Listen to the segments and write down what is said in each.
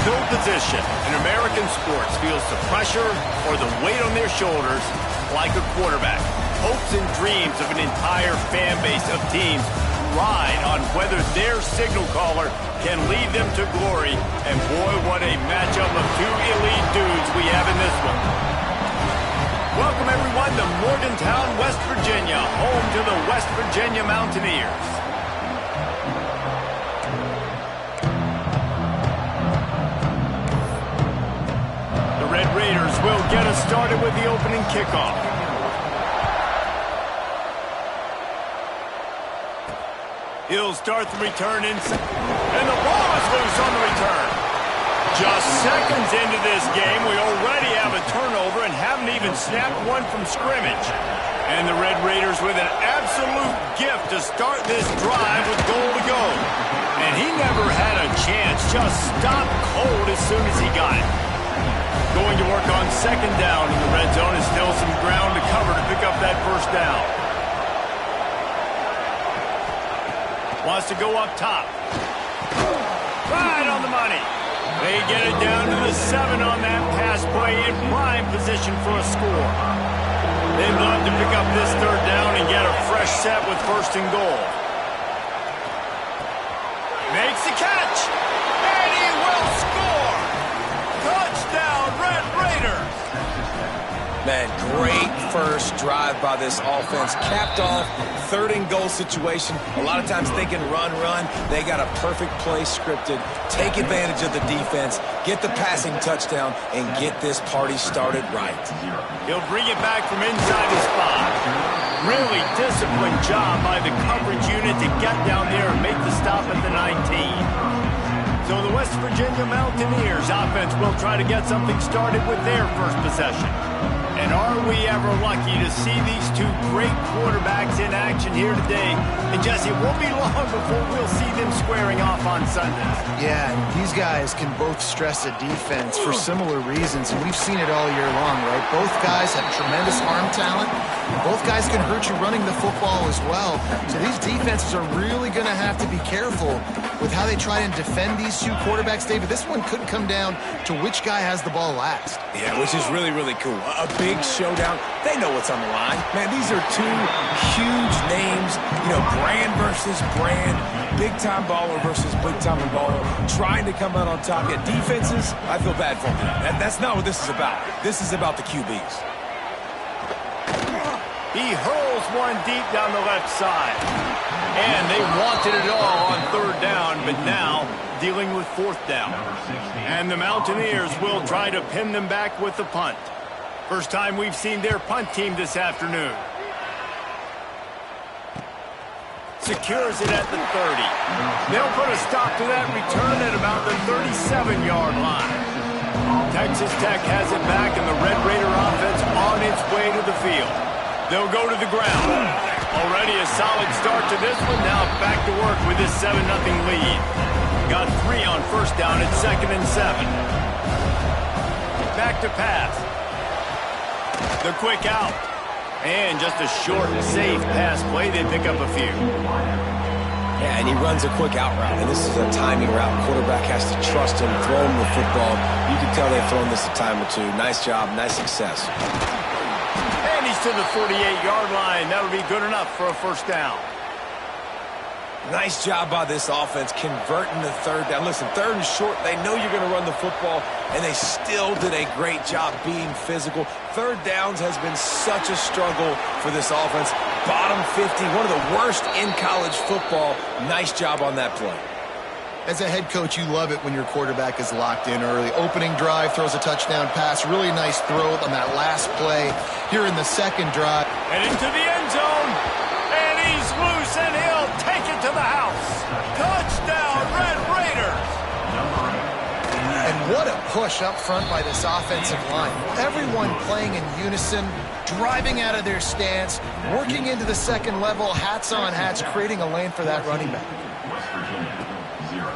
field position in American sports feels the pressure or the weight on their shoulders like a quarterback. Hopes and dreams of an entire fan base of teams ride on whether their signal caller can lead them to glory. And boy, what a matchup of two elite dudes we have in this one. Welcome, everyone, to Morgantown, West Virginia, home to the West Virginia Mountaineers. The Red Raiders will get us started with the opening kickoff. He'll start the return inside, and the ball is loose on the return. Just seconds into this game, we already have a turnover and haven't even snapped one from scrimmage. And the Red Raiders with an absolute gift to start this drive with goal to go. And he never had a chance, just stopped cold as soon as he got it. Going to work on second down in the red zone, is still some ground to cover to pick up that first down. Wants to go up top. Right on the money. They get it down to the 7 on that pass play in prime position for a score. They'd love to pick up this third down and get a fresh set with first and goal. Makes the catch. And he will score. Touchdown, Red Raiders. Man, great first drive by this offense. Capped off, third and goal situation. A lot of times thinking run. They got a perfect play scripted. Take advantage of the defense, get the passing touchdown, and get this party started right. He'll bring it back from inside his 5. Really disciplined job by the coverage unit to get down there and make the stop at the 19. So the West Virginia Mountaineers offense will try to get something started with their first possession. And are we ever lucky to see these two great quarterbacks in action here today? And Jesse, it won't be long before we'll see them squaring off on Sunday. Yeah, these guys can both stress a defense for similar reasons, and we've seen it all year long, right? Both guys have tremendous arm talent. Both guys can hurt you running the football as well. So these defenses are really going to have to be careful with how they try and defend these two quarterbacks, David. This one could come down to which guy has the ball last. Yeah, which is really, really cool. A big showdown. They know what's on the line. Man, these are two huge names. You know, brand versus brand. Big-time baller versus big-time baller. Trying to come out on top. Yeah, defenses, I feel bad for them. That's not what this is about. This is about the QBs. He hurls one deep down the left side. And they wanted it all on third down, but now dealing with fourth down. And the Mountaineers will try to pin them back with the punt. First time we've seen their punt team this afternoon. Secures it at the 30. They'll put a stop to that return at about the 37-yard line. Texas Tech has it back, and the Red Raider offense on its way to the field. They'll go to the ground. Already a solid start to this one. Now back to work with this 7-0 lead. Got 3 on first down at 2nd and 7. Back to pass. The quick out. And just a short and safe pass play. They pick up a few. Yeah, and he runs a quick out route, and this is a timing route. Quarterback has to trust him, throw him the football. You can tell they've thrown this a time or two. Nice job, nice success. And he's to the 48-yard line. That'll be good enough for a first down. Nice job by this offense converting the third down. Listen, third and short, they know you're going to run the football, and they still did a great job being physical. Third downs has been such a struggle for this offense. Bottom 50, one of the worst in college football. Nice job on that play. As a head coach, you love it when your quarterback is locked in early. Opening drive, throws a touchdown pass. Really nice throw on that last play here in the second drive. And into the end zone. And he's loose, and he'll take it to the house. Touchdown, Red Raiders. And what a push up front by this offensive line. Everyone playing in unison, driving out of their stance, working into the second level, hats on hats, creating a lane for that running back.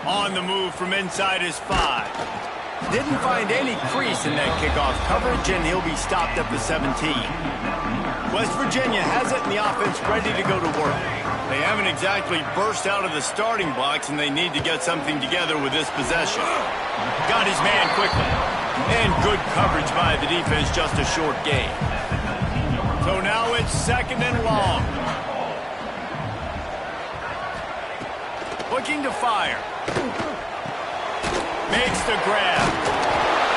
On the move from inside his 5. Didn't find any crease in that kickoff coverage, and he'll be stopped at the 17. West Virginia has it and the offense ready to go to work. They haven't exactly burst out of the starting blocks, and they need to get something together with this possession. Got his man quickly. And good coverage by the defense, just a short gain. So now it's 2nd and long. Looking to fire. Makes the grab.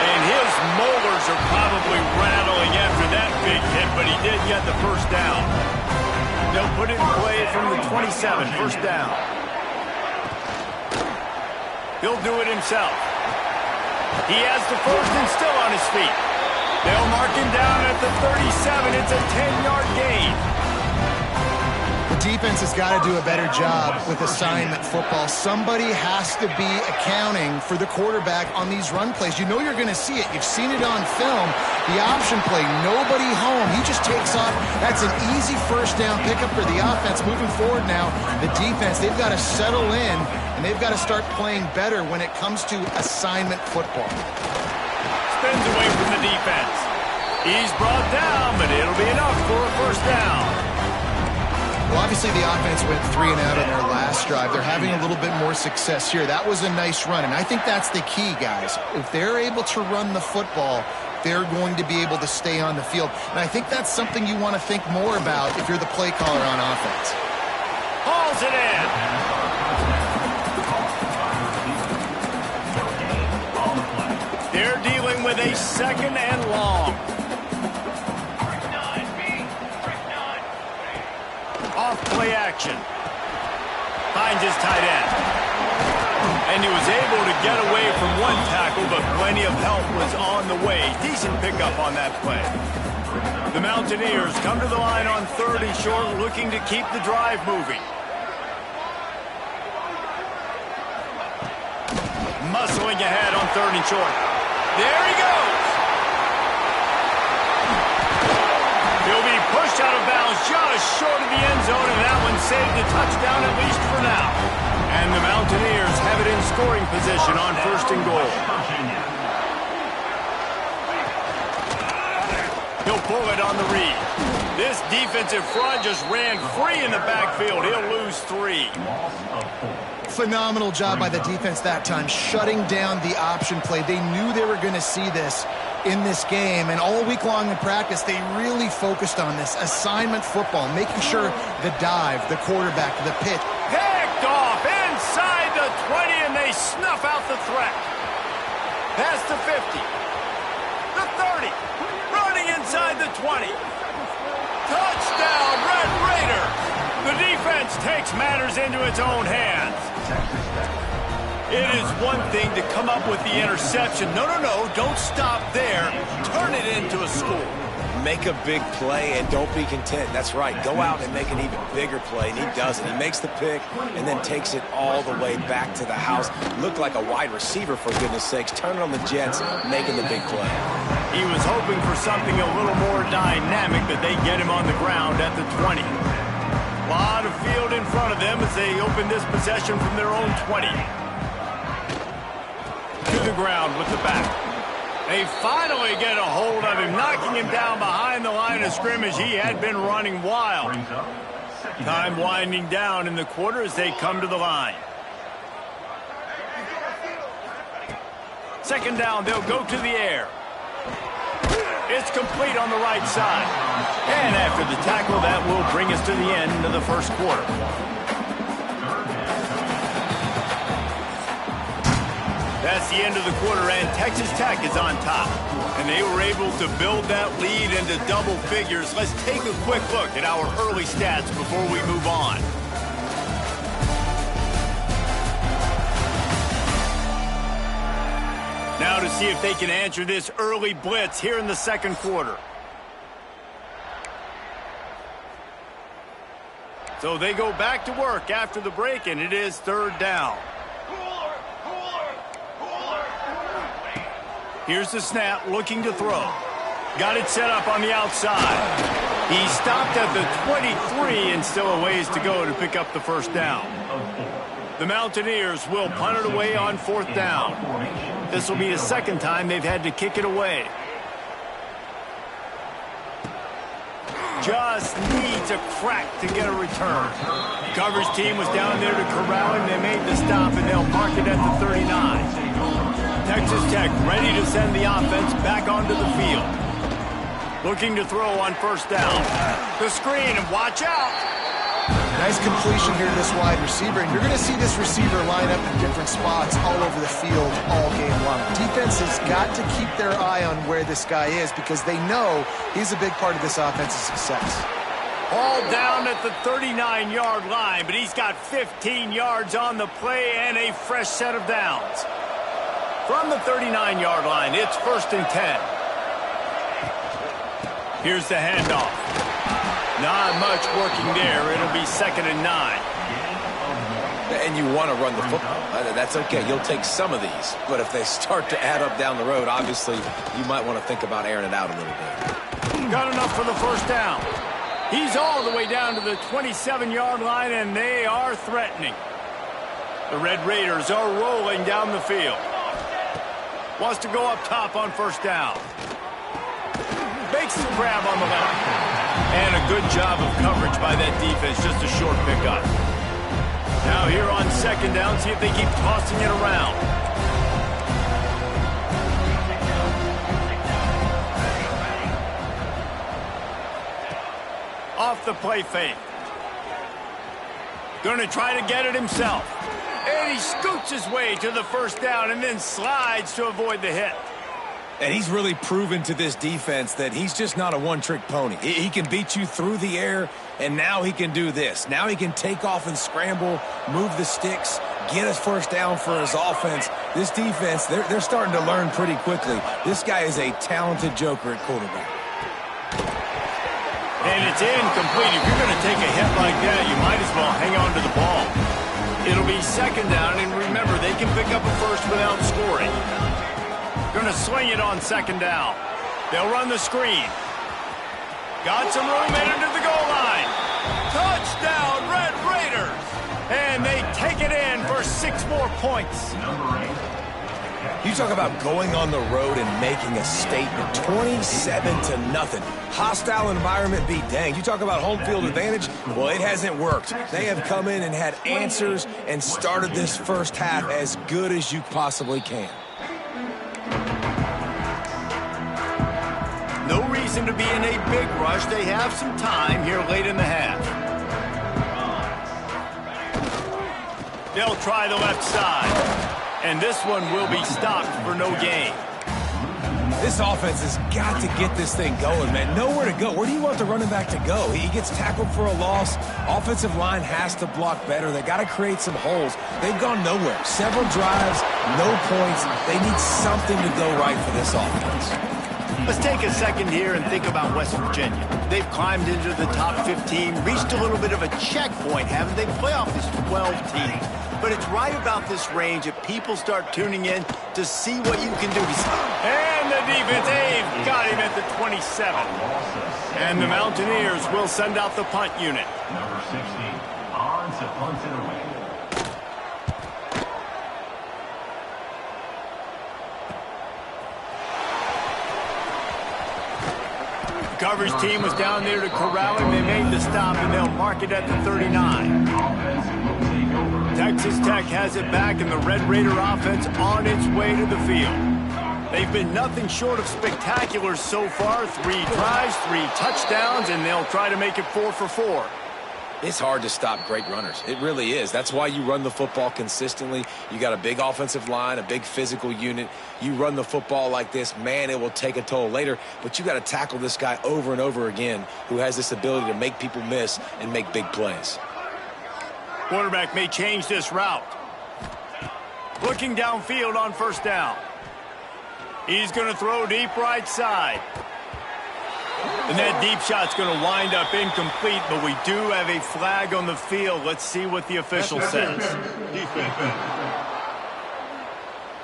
And his molars are probably rattling after that big hit, but he did get the first down. They'll put it in play from the 27, first down. He'll do it himself. He has the first and still on his feet. They'll mark him down at the 37. It's a 10-yard gain. The defense has got to do a better job with assignment football. Somebody has to be accounting for the quarterback on these run plays. You know you're going to see it. You've seen it on film. The option play, nobody home. He just takes off. That's an easy first down pickup for the offense. Moving forward now, the defense, they've got to settle in, and they've got to start playing better when it comes to assignment football. Spins away from the defense. He's brought down, but it'll be enough for a first down. Well, obviously the offense went 3 and out on their last drive. They're having a little bit more success here. That was a nice run, and I think that's the key, guys. If they're able to run the football, they're going to be able to stay on the field. And I think that's something you want to think more about if you're the play caller on offense. Hauls it in. They're dealing with a 2nd and long. Off play action. Finds his tight end. And he was able to get away from one tackle, but plenty of help was on the way. Decent pickup on that play. The Mountaineers come to the line on 3rd and short, looking to keep the drive moving. Muscling ahead on 3rd and short. There he goes. He'll be pushed out of bounds just short of the end zone, and that one saved a touchdown at least for now. And the Mountaineers have it in scoring position on 1st and goal. He'll pull it on the read. This defensive front just ran free in the backfield. He'll lose 3. Phenomenal job by the defense that time, shutting down the option play. They knew they were going to see this in this game, and all week long in practice, they really focused on this assignment football, making sure the dive, the quarterback, the pitch. Picked off inside the 20, and they snuff out the threat. Past the 50, the 30, running inside the 20. Touchdown, Red Raiders! The defense takes matters into its own hands. It is one thing to come up with the interception. No, don't stop there. Turn it into a score. Make a big play and don't be content. That's right. Go out and make an even bigger play, and he does it. He makes the pick and then takes it all the way back to the house. Looked like a wide receiver, for goodness sakes. Turning on the Jets, making the big play. He was hoping for something a little more dynamic, but they get him on the ground at the 20. A lot of field in front of them as they open this possession from their own 20. To the ground with the back. They finally get a hold of him, knocking him down behind the line of scrimmage. He had been running wild. Time winding down in the quarter as they come to the line. 2nd down, they'll go to the air. It's complete on the right side. And after the tackle, that will bring us to the end of the 1st quarter. That's the end of the quarter, and Texas Tech is on top. And they were able to build that lead into double figures. Let's take a quick look at our early stats before we move on. Now to see if they can answer this early blitz here in the 2nd quarter. So they go back to work after the break, and it is 3rd down. Here's the snap, looking to throw. Got it set up on the outside. He stopped at the 23 and still a ways to go to pick up the first down. The Mountaineers will punt it away on 4th down. This will be the 2nd time they've had to kick it away. just needs a crack to get a return. Coverage team was down there to corral him. They made the stop, and they'll mark it at the 39. Texas Tech ready to send the offense back onto the field. Looking to throw on first down. The screen, and watch out. Nice completion here to this wide receiver, and you're going to see this receiver line up in different spots all over the field all game long. Defense has got to keep their eye on where this guy is because they know he's a big part of this offense's success. All down at the 39-yard line, but he's got 15 yards on the play and a fresh set of downs. From the 39-yard line, it's 1st and 10. Here's the handoff. Not much working there. It'll be 2nd and 9. And you want to run the football. That's okay. You'll take some of these. But if they start to add up down the road, obviously, you might want to think about airing it out a little bit. Got enough for the first down. He's all the way down to the 27-yard line, and they are threatening. The Red Raiders are rolling down the field. Wants to go up top on first down. Makes the grab on the left. And a good job of coverage by that defense, just a short pickup. Now here on 2nd down, see if they keep tossing it around. Off the play fake. Going to try to get it himself. And he scoots his way to the first down and then slides to avoid the hit. And he's really proven to this defense that he's just not a one-trick pony. He can beat you through the air, and now he can do this. Now he can take off and scramble, move the sticks, get us first down for his offense. This defense, they're starting to learn pretty quickly. This guy is a talented joker at quarterback. And it's incomplete. If you're going to take a hit like that, you might as well hang on to the ball. It'll be 2nd down, and remember, they can pick up a first without scoring. Going to swing it on 2nd down. They'll run the screen. Got some room headed to the goal line. Touchdown, Red Raiders! And they take it in for 6 more points. You talk about going on the road and making a statement. 27-0. Hostile environment be danged. You talk about home field advantage. Well, it hasn't worked. They have come in and had answers and started this first half as good as you possibly can. No reason to be in a big rush. They have some time here late in the half. They'll try the left side. And this one will be stopped for no gain. This offense has got to get this thing going, man. Nowhere to go. Where do you want the running back to go? He gets tackled for a loss. Offensive line has to block better. They got to create some holes. They've gone nowhere. Several drives, no points. They need something to go right for this offense. Let's take a second here and think about West Virginia. They've climbed into the top 15, reached a little bit of a checkpoint, haven't they? Playoff is 12 teams. But it's right about this range that people start tuning in to see what you can do. And the defense, they've got him at the 27. And the Mountaineers will send out the punt unit. Number 60, on to punt it away. Coverage team was down there to corral him. They made the stop, and they'll mark it at the 39. Texas Tech has it back, and the Red Raider offense on its way to the field. They've been nothing short of spectacular so far. 3 drives, 3 touchdowns, and they'll try to make it 4 for 4. It's hard to stop great runners. It really is. That's why you run the football consistently. You got a big offensive line, a big physical unit. You run the football like this, man, it will take a toll later. But you got to tackle this guy over and over again who has this ability to make people miss and make big plays. Quarterback may change this route. Looking downfield on first down. He's going to throw deep right side. And that deep shot's going to wind up incomplete, but we do have a flag on the field. Let's see what the official says.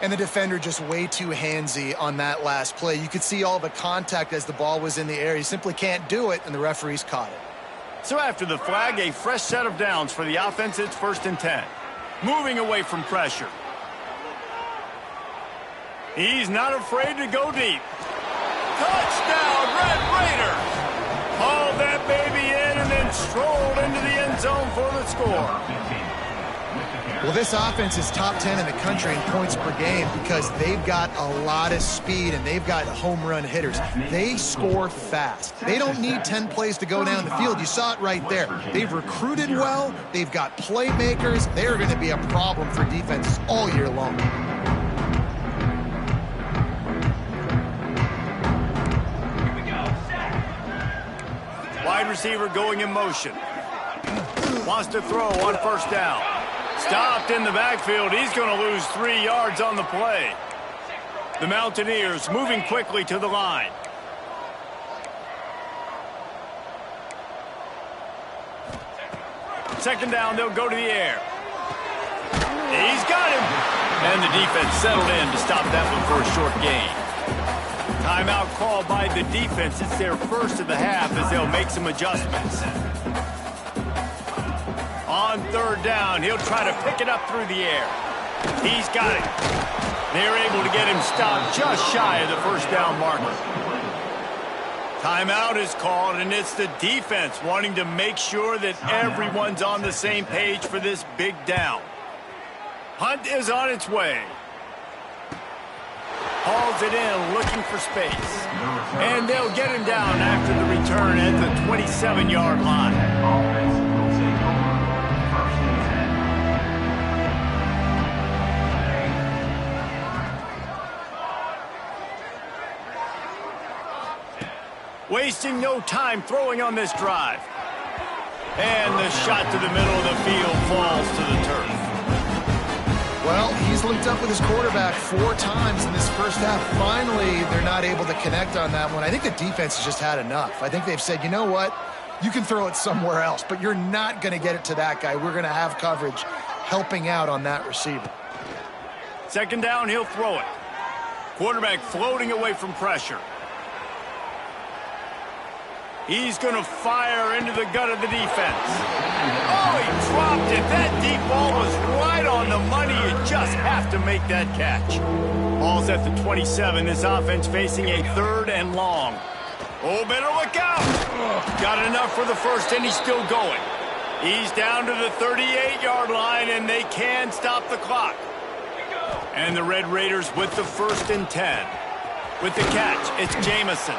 And the defender just way too handsy on that last play. You could see all the contact as the ball was in the air. He simply can't do it, and the referees caught it. So after the flag, a fresh set of downs for the offense. It's 1st and 10. Moving away from pressure. He's not afraid to go deep. Touchdown, Red Raiders! Oh, that into the end zone for the score. Well, this offense is top 10 in the country in points per game because they've got a lot of speed and they've got home run hitters. They score fast. They don't need 10 plays to go down the field. You saw it right there. They've recruited well. They've got playmakers. They're going to be a problem for defenses all year long. Wide receiver going in motion. Wants to throw on first down. Stopped in the backfield. He's going to lose 3 yards on the play. The Mountaineers moving quickly to the line. Second down, they'll go to the air. He's got him. And the defense settled in to stop that one for a short gain. Timeout called by the defense. It's their first of the half as they'll make some adjustments. On third down, he'll try to pick it up through the air. He's got it. They're able to get him stopped just shy of the first down marker. Timeout is called, and it's the defense wanting to make sure that everyone's on the same page for this big down. Hunt is on its way. Hauls it in, looking for space. And they'll get him down after the return at the 27-yard line. Offense will take over first and 10. Wasting no time throwing on this drive. And the shot to the middle of the field falls to the turf. Well, he's linked up with his quarterback 4 times in this first half. Finally, they're not able to connect on that one. I think the defense has just had enough. I think they've said, you know what? You can throw it somewhere else, but you're not going to get it to that guy. We're going to have coverage helping out on that receiver. Second down, he'll throw it. Quarterback floating away from pressure. He's going to fire into the gut of the defense. Oh, he dropped it. That deep ball was right on the money. You just have to make that catch. Ball's at the 27. This offense facing a third and long. Oh, better look out. Got enough for the first, and he's still going. He's down to the 38-yard line, and they can stop the clock. And the Red Raiders with the 1st and 10. With the catch, it's Jamison.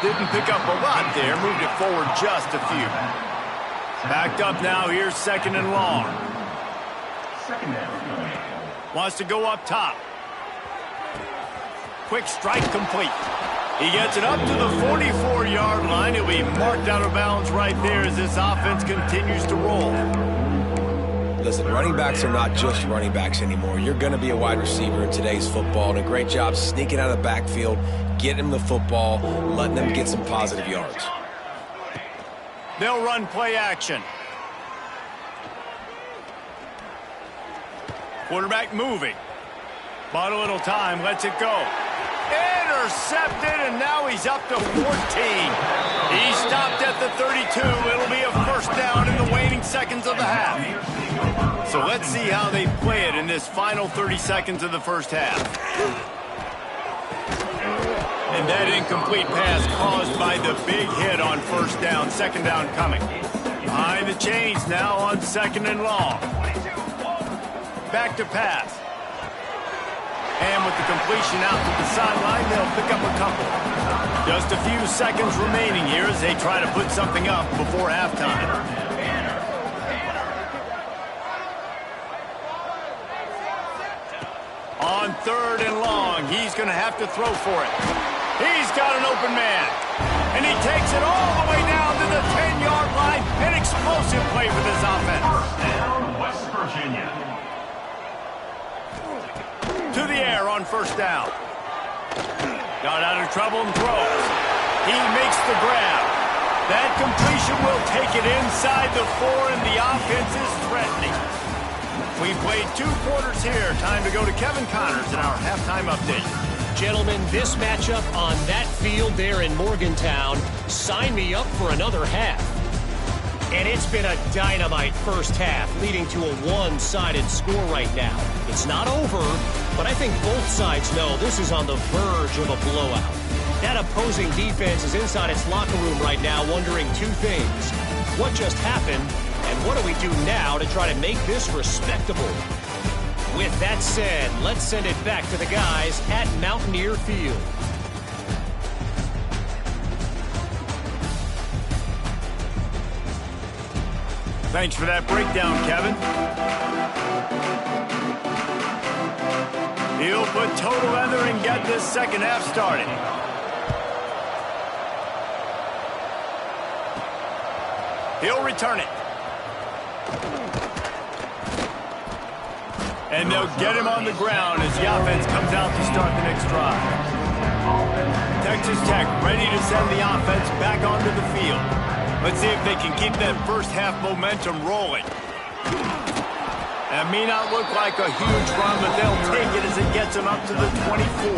Didn't pick up a lot there, moved it forward just a few. Backed up now, here's 2nd and long. Second down. Wants to go up top. Quick strike complete. He gets it up to the 44-yard line. He'll be marked out of bounds right there as this offense continues to roll. Listen, running backs are not just running backs anymore. You're going to be a wide receiver in today's football, and a great job sneaking out of the backfield, getting them the football, letting them get some positive yards. They'll run play action. Quarterback moving. Bought a little time, lets it go. Intercepted, and now he's up to 14. He stopped at the 32. It'll be a first down in the waning seconds of the half. So let's see how they play it in this final 30 seconds of the first half. And that incomplete pass caused by the big hit on first down. Second down coming. Behind the chains now on 2nd and long. Back to pass. And with the completion out to the sideline, they'll pick up a couple. Just a few seconds remaining here as they try to put something up before halftime. On 3rd and long, he's going to have to throw for it. He's got an open man. And he takes it all the way down to the 10-yard line. An explosive play for this offense. First down, West Virginia. To the air on first down. Got out of trouble and throws. He makes the grab. That completion will take it inside the 4, and the offense is threatening. We played 2 quarters here. Time to go to Kevin Connors in our halftime update. Gentlemen, this matchup on that field there in Morgantown, sign me up for another half. And it's been a dynamite first half, leading to a one-sided score right now. It's not over, but I think both sides know this is on the verge of a blowout. That opposing defense is inside its locker room right now wondering 2 things. What just happened, and what do we do now to try to make this respectable? With that said, let's send it back to the guys at Mountaineer Field. Thanks for that breakdown, Kevin. He'll put total leather and get this second half started. He'll return it. And they'll get him on the ground as the offense comes out to start the next drive. Texas Tech ready to send the offense back onto the field. Let's see if they can keep that first half momentum rolling. That may not look like a huge run, but they'll take it as it gets them up to the 24.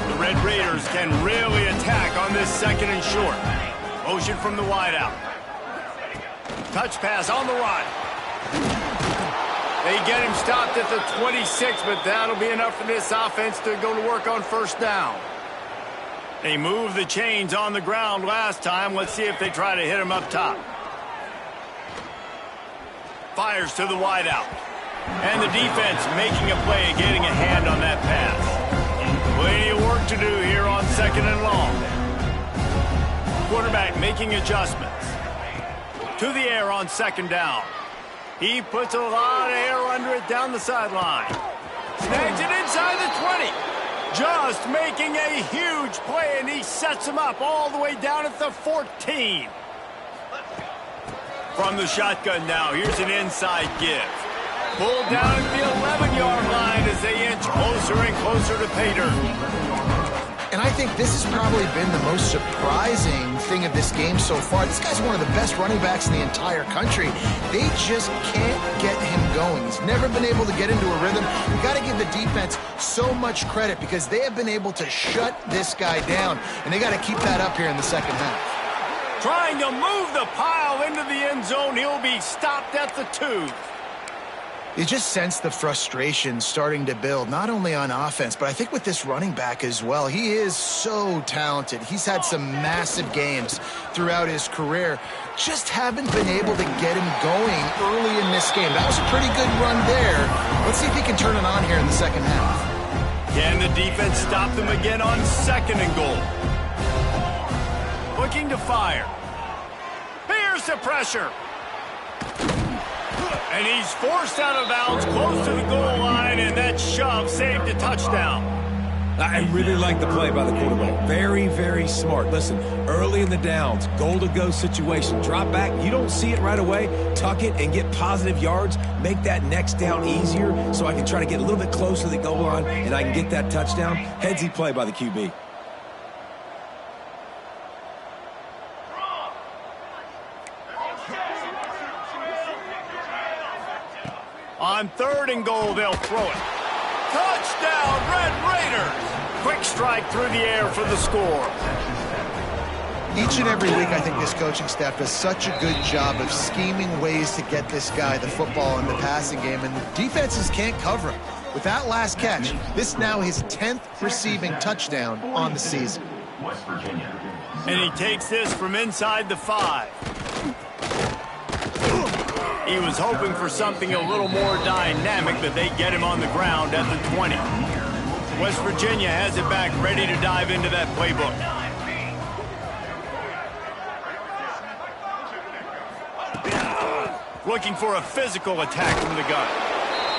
The Red Raiders can really attack on this second and short. Motion from the wideout. Touch pass on the run. They get him stopped at the 26, but that'll be enough for this offense to go to work on first down. They moved the chains on the ground last time. Let's see if they try to hit him up top. Fires to the wideout. And the defense making a play, getting a hand on that pass. Plenty of work to do here on second and long. Quarterback making adjustments. To the air on second down. He puts a lot of air under it down the sideline. Snags it inside the 20. Just making a huge play, and he sets him up all the way down at the 14. From the shotgun now, here's an inside give. Pulled down at the 11-yard line as they inch closer and closer to pay dirt. And I think this has probably been the most surprising thing of this game so far. This guy's one of the best running backs in the entire country. They just can't get him going. He's never been able to get into a rhythm. You've got to give the defense so much credit because they have been able to shut this guy down. And they got to keep that up here in the second half. Trying to move the pile into the end zone. He'll be stopped at the 2. You just sense the frustration starting to build, not only on offense, but I think with this running back as well. He is so talented. He's had some massive games throughout his career. Just haven't been able to get him going early in this game. That was a pretty good run there. Let's see if he can turn it on here in the second half. Can the defense stop them again on second and goal? Looking to fire. Here's the pressure. And he's forced out of bounds close to the goal line, and that shove saved a touchdown. I really like the play by the quarterback. Very, very smart. Listen, early in the downs, goal-to-go situation. Drop back, you don't see it right away. Tuck it and get positive yards. Make that next down easier so I can try to get a little bit closer to the goal line and I can get that touchdown. Headsy play by the QB. On third and goal, they'll throw it. Touchdown, Red Raiders! Quick strike through the air for the score. Each and every week, I think this coaching staff does such a good job of scheming ways to get this guy the football in the passing game, and the defenses can't cover him. With that last catch, this now his 10th receiving touchdown on the season. West Virginia. And he takes this from inside the 5. He was hoping for something a little more dynamic, but they get him on the ground at the 20. West Virginia has it back, ready to dive into that playbook. Looking for a physical attack from the gun.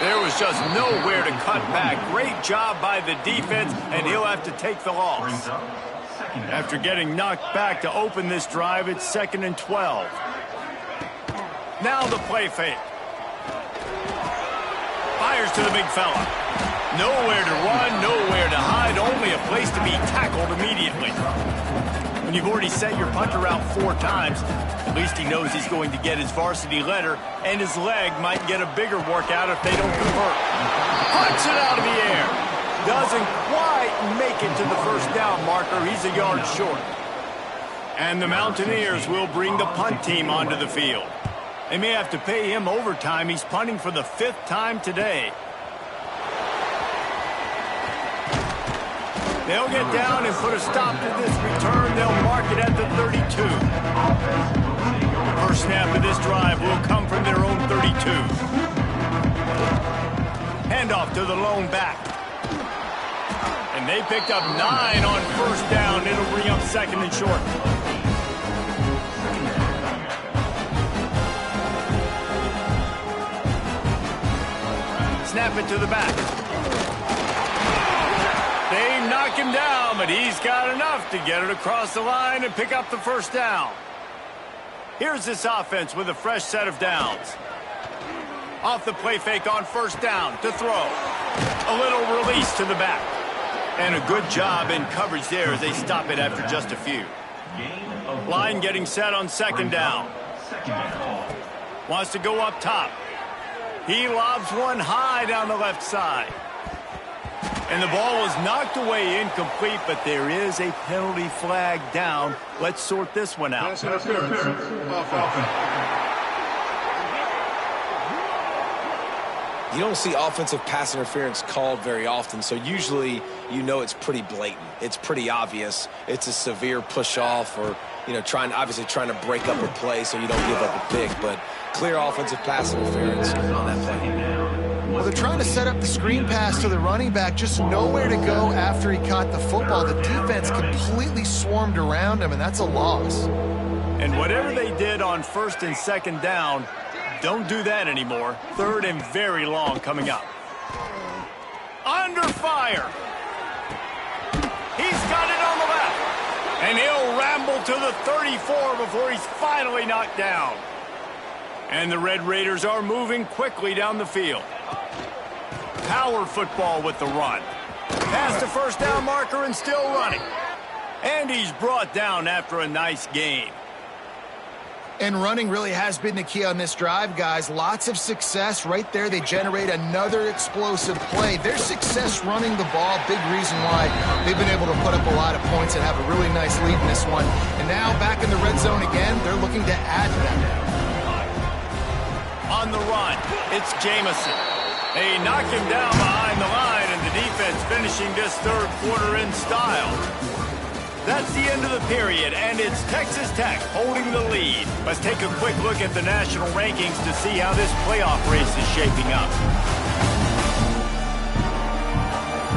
There was just nowhere to cut back. Great job by the defense, and he'll have to take the loss. After getting knocked back to open this drive, it's 2nd and 12. Now the play fake. Fires to the big fella. Nowhere to run, nowhere to hide, only a place to be tackled immediately. When you've already set your punter out 4 times, at least he knows he's going to get his varsity letter, and his leg might get a bigger workout if they don't convert. Punts it out of the air. Doesn't quite make it to the first down marker. He's a yard short. And the Mountaineers will bring the punt team onto the field. They may have to pay him overtime. He's punting for the 5th time today. They'll get down and put a stop to this return. They'll mark it at the 32. First snap of this drive will come from their own 32. Handoff to the lone back. And they picked up 9 on first down. It'll bring up second and short. Snap it to the back. They knock him down, but he's got enough to get it across the line and pick up the first down. Here's this offense with a fresh set of downs. Off the play fake on first down to throw. A little release to the back. And a good job in coverage there as they stop it after just a few. Line getting set on second down. Wants to go up top. He lobs one high down the left side. And the ball was knocked away incomplete, but there is a penalty flag down. Let's sort this one out. You don't see offensive pass interference called very often, so usually you know it's pretty blatant. It's pretty obvious. It's a severe push-off or, obviously trying to break up a play so you don't give up a pick, but clear offensive pass interference on that play. Well, they're trying to set up the screen pass to the running back, just nowhere to go after he caught the football. The defense completely swarmed around him, and that's a loss. And whatever they did on first and second down, don't do that anymore. Third and very long coming up. Under fire. He's got it on the left. And he'll ramble to the 34 before he's finally knocked down. And the Red Raiders are moving quickly down the field. Power football with the run. Past the first down marker and still running. And he's brought down after a nice gain. And running really has been the key on this drive, guys. Lots of success right there. They generate another explosive play. Their success running the ball, big reason why they've been able to put up a lot of points and have a really nice lead in this one. And now back in the red zone again, they're looking to add to that. On the run, it's Jamison. They knock him down behind the line, and the defense finishing this third quarter in style. That's the end of the period, and it's Texas Tech holding the lead. Let's take a quick look at the national rankings to see how this playoff race is shaping up.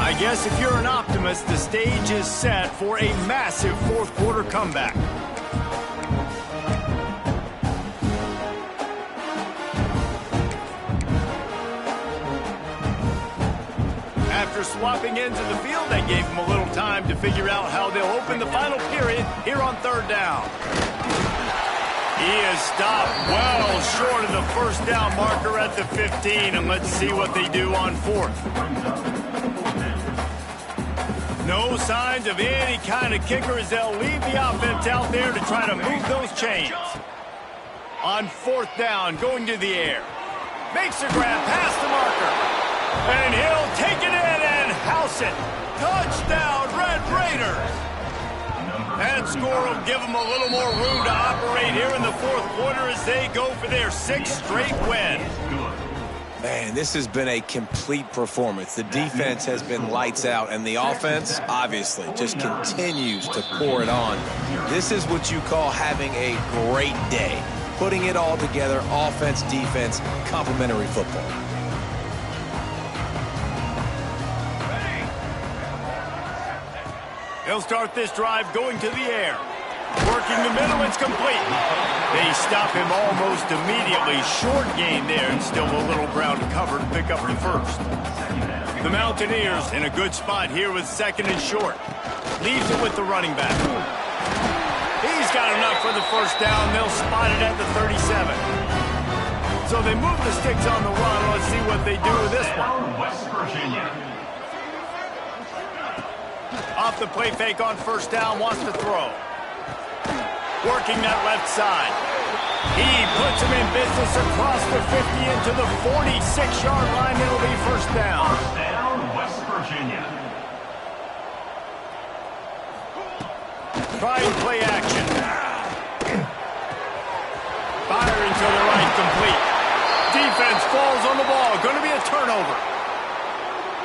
I guess if you're an optimist, the stage is set for a massive fourth quarter comeback. After swapping ends of the field, they gave him a little time to figure out how they'll open the final period here on third down. He is stopped well short of the first down marker at the 15, and let's see what they do on fourth. No signs of any kind of kicker as they'll leave the offense out there to try to move those chains. On fourth down, going to the air. Makes a grab past the marker. And he'll take it in and house it. Touchdown, Red Raiders. That score will give them a little more room to operate here in the fourth quarter as they go for their 6th straight win. Man, this has been a complete performance. The defense has been lights out, and the offense, obviously, just continues to pour it on. This is what you call having a great day. Putting it all together, offense, defense, complementary football. They'll start this drive going to the air. Working the middle, it's complete. They stop him almost immediately. Short gain there, and still a little ground to cover to pick up the first. The Mountaineers in a good spot here with second and short. Leaves it with the running back. He's got enough for the first down. They'll spot it at the 37. So they move the sticks on the run. Let's see what they do with this one. West Virginia. Off the play fake on first down, wants to throw. Working that left side. He puts him in business across the 50 into the 46-yard line. It'll be first down. First down, West Virginia. Try and play action. Firing to the right, complete. Defense falls on the ball. Going to be a turnover.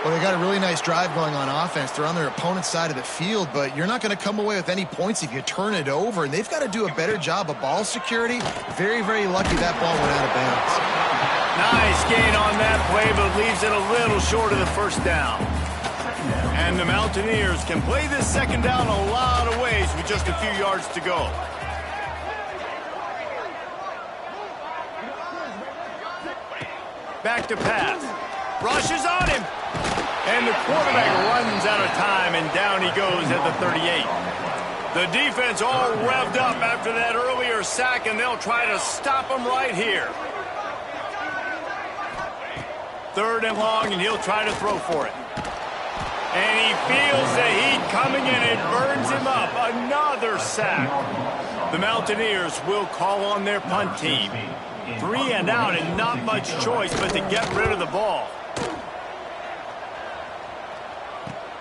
Well, they got a really nice drive going on offense. They're on their opponent's side of the field, but you're not going to come away with any points if you turn it over, and they've got to do a better job of ball security. Very, very lucky that ball went out of bounds. Nice gain on that play, but leaves it a little short of the first down. And the Mountaineers can play this second down a lot of ways with just a few yards to go. Back to pass. Rushes on him. And the quarterback runs out of time, and down he goes at the 38. The defense all revved up after that earlier sack, and they'll try to stop him right here. 3rd and long, and he'll try to throw for it. And he feels the heat coming in. It burns him up. Another sack. The Mountaineers will call on their punt team. 3 and out, and not much choice but to get rid of the ball.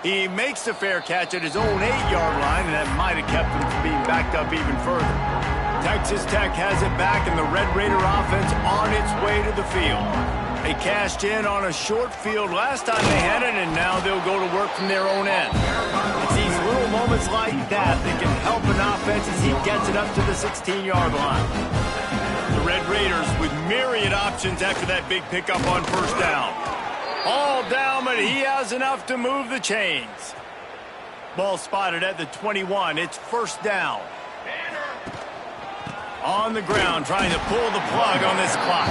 He makes the fair catch at his own 8-yard line, and that might have kept him from being backed up even further. Texas Tech has it back, and the Red Raider offense on its way to the field. They cashed in on a short field last time they had it, and now they'll go to work from their own end. It's these little moments like that that can help an offense as he gets it up to the 16-yard line. The Red Raiders with myriad options after that big pickup on first down. All down, but he has enough to move the chains. Ball spotted at the 21. It's first down. On the ground, trying to pull the plug on this clock.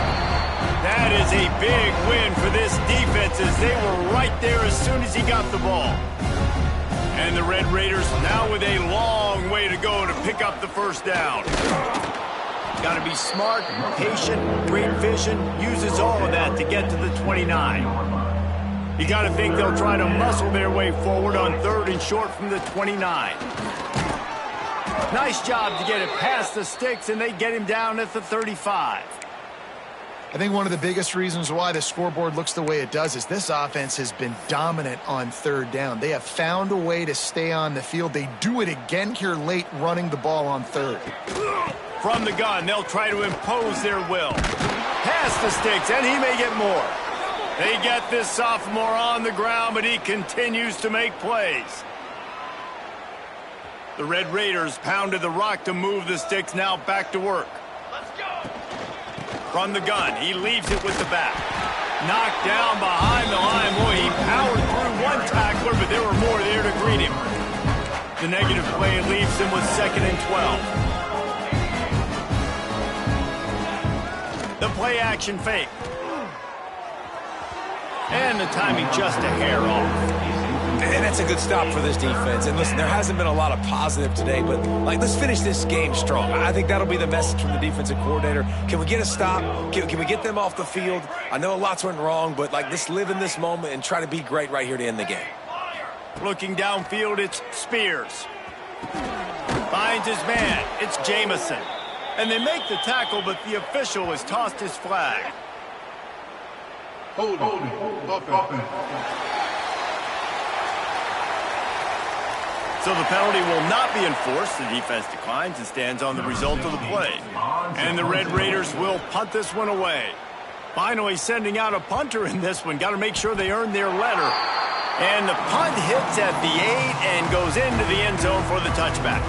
That is a big win for this defense as they were right there as soon as he got the ball. And the Red Raiders now with a long way to go to pick up the first down. Got to be smart, patient, great vision, uses all of that to get to the 29. You got to think they'll try to muscle their way forward on 3rd and short from the 29. Nice job to get it past the sticks, and they get him down at the 35. I think one of the biggest reasons why the scoreboard looks the way it does is this offense has been dominant on 3rd down. They have found a way to stay on the field. They do it again here late, running the ball on 3rd. From the gun, they'll try to impose their will. Past the sticks, and he may get more. They get this sophomore on the ground, but he continues to make plays. The Red Raiders pounded the rock to move the sticks, now back to work. Let's go. From the gun, he leaves it with the back. Knocked down behind the line. Boy, he powered through one tackler, but there were more there to greet him. The negative play leaves him with 2nd and 12. The play action fake. And the timing just a hair off. And that's a good stop for this defense. And listen, there hasn't been a lot of positive today, but let's finish this game strong. I think that'll be the message from the defensive coordinator. Can we get a stop? Can we get them off the field? I know lots went wrong, but just live in this moment and try to be great right here to end the game. Looking downfield, it's Spears. Finds his man. It's Jamison. And they make the tackle, but the official has tossed his flag. Hold it. So the penalty will not be enforced. The defense declines and stands on the result of the play. And the Red Raiders will punt this one away. Finally sending out a punter in this one. Got to make sure they earn their letter. And the punt hits at the 8 and goes into the end zone for the touchback.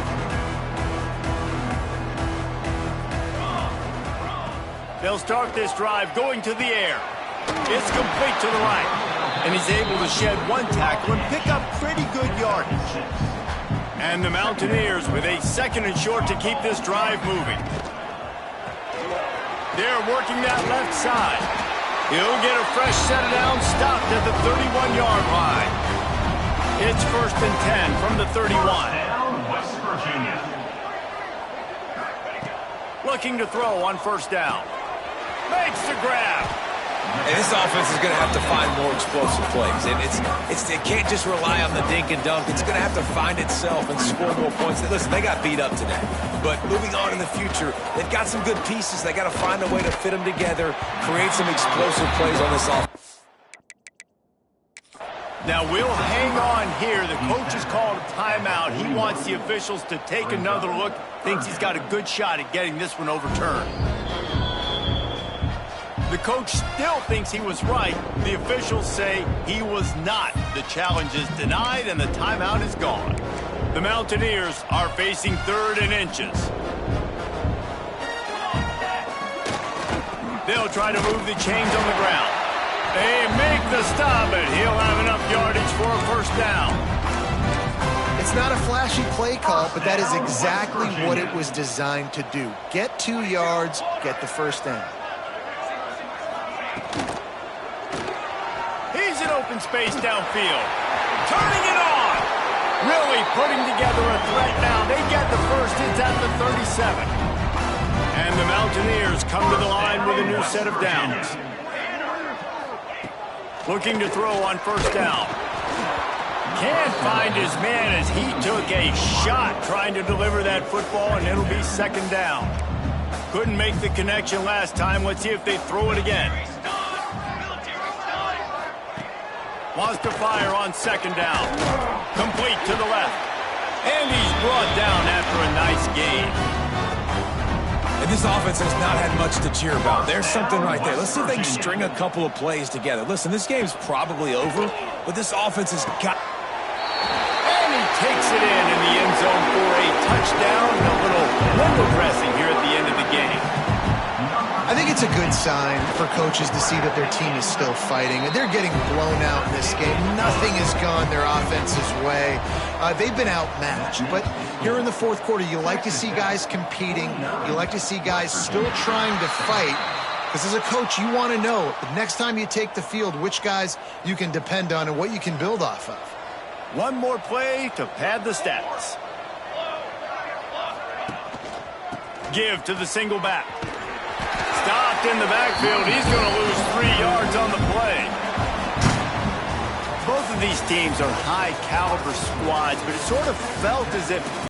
They'll start this drive going to the air. It's complete to the right. And he's able to shed one tackle and pick up pretty good yardage. And the Mountaineers with a 2nd and short to keep this drive moving. They're working that left side. He'll get a fresh set down, stopped at the 31-yard line. It's 1st and 10 from the 31. West Virginia. Looking to throw on first down. Makes the grab. And this offense is going to have to find more explosive plays. And it can't just rely on the dink and dunk. It's going to have to find itself and score more points. Listen, they got beat up today. But moving on in the future, they've got some good pieces. They got to find a way to fit them together, create some explosive plays on this offense. Now we'll hang on here. The coach has called a timeout. He wants the officials to take another look. Thinks he's got a good shot at getting this one overturned. The coach still thinks he was right. The officials say he was not. The challenge is denied and the timeout is gone. The Mountaineers are facing 3rd and inches. They'll try to move the chains on the ground. They make the stop, and he'll have enough yardage for a first down. It's not a flashy play call, but that is exactly what it was designed to do. Get 2 yards, get the first down. He's in open space downfield. Turning it on. Really putting together a threat now. They get the first. It's at the 37. And the Mountaineers come to the line with a new set of downs. Looking to throw on first down. Can't find his man as he took a shot trying to deliver that football, and it'll be 2nd down. Couldn't make the connection last time. Let's see if they throw it again. Wants to fire on 2nd down. Complete to the left. And he's brought down after a nice gain. And this offense has not had much to cheer about. There's something right there. Let's see if they can string a couple of plays together. Listen, this game's probably over, but this offense has got... And he takes it in the end zone for a touchdown. A little window dressing here at the end of the game. I think it's a good sign for coaches to see that their team is still fighting. They're getting blown out in this game. Nothing has gone their offense's way. They've been outmatched. But here in the 4th quarter, you like to see guys competing. You like to see guys still trying to fight. Because as a coach, you want to know the next time you take the field which guys you can depend on and what you can build off of. One more play to pad the stats. Give to the single back. Stopped in the backfield. He's going to lose 3 yards on the play. Both of these teams are high-caliber squads, but it sort of felt as if